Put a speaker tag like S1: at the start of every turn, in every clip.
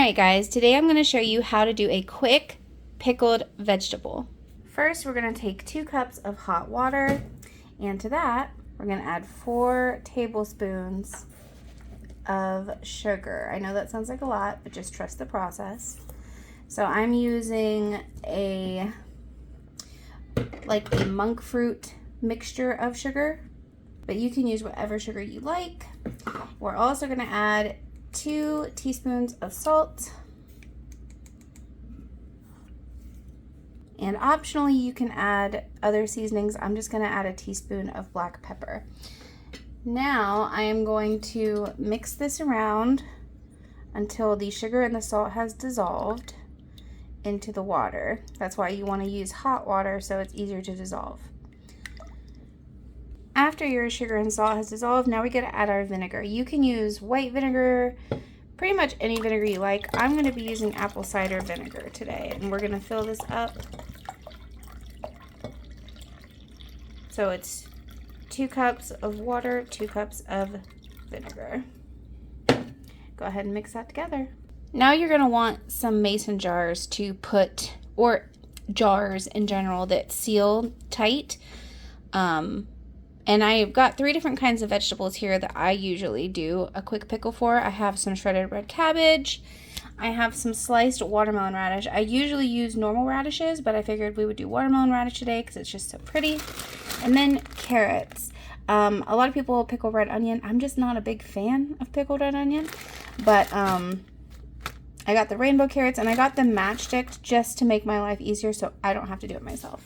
S1: Alright guys, today I'm going to show you how to do a quick pickled vegetable. First, we're going to take 2 cups of hot water, and to that, we're going to add 4 tablespoons of sugar. I know that sounds like a lot, but just trust the process. So I'm using a monk fruit mixture of sugar, but you can use whatever sugar you like. We're also going to add 2 teaspoons of salt, and optionally you can add other seasonings. I'm just going to add a teaspoon of black pepper. Now I am going to mix this around until the sugar and the salt has dissolved into the water. That's why you want to use hot water, so it's easier to dissolve. After your sugar and salt has dissolved, now we got to add our vinegar. You can use white vinegar, pretty much any vinegar you like. I'm going to be using apple cider vinegar today, and we're going to fill this up. So it's 2 cups of water, 2 cups of vinegar. Go ahead and mix that together. Now you're going to want some mason jars to put, or jars in general that seal tight. And I've got 3 different kinds of vegetables here that I usually do a quick pickle for. I have some shredded red cabbage. I have some sliced watermelon radish. I usually use normal radishes, but I figured we would do watermelon radish today because it's just so pretty. And then carrots. A lot of people pickle red onion. I'm just not a big fan of pickled red onion. But I got the rainbow carrots, and I got them matchsticked just to make my life easier so I don't have to do it myself.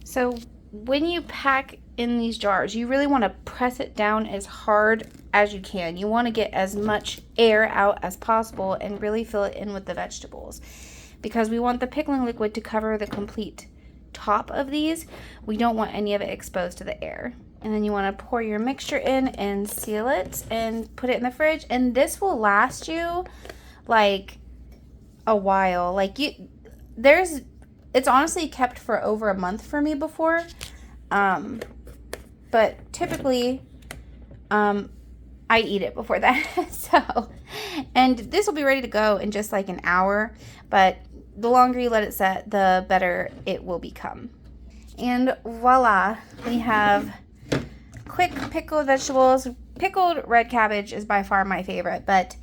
S1: So when you pack in these jars, you really want to press it down as hard as you can. You want to get as much air out as possible and really fill it in with the vegetables, because we want the pickling liquid to cover the complete top of these. We don't want any of it exposed to the air. And then you want to pour your mixture in and seal it and put it in the fridge, and this will last you like a while. It's honestly kept for over a month for me before. But typically, I eat it before that. And this will be ready to go in just like an hour, but the longer you let it set, the better it will become. And voila, we have quick pickled vegetables. Pickled red cabbage is by far my favorite, but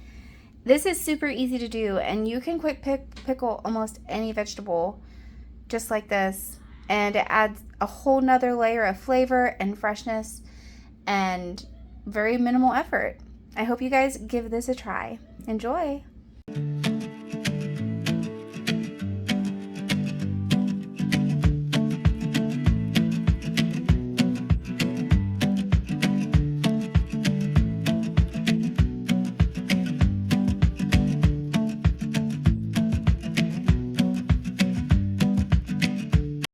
S1: this is super easy to do, and you can quick pickle almost any vegetable just like this, and it adds a whole nother layer of flavor and freshness and very minimal effort. I hope you guys give this a try. Enjoy!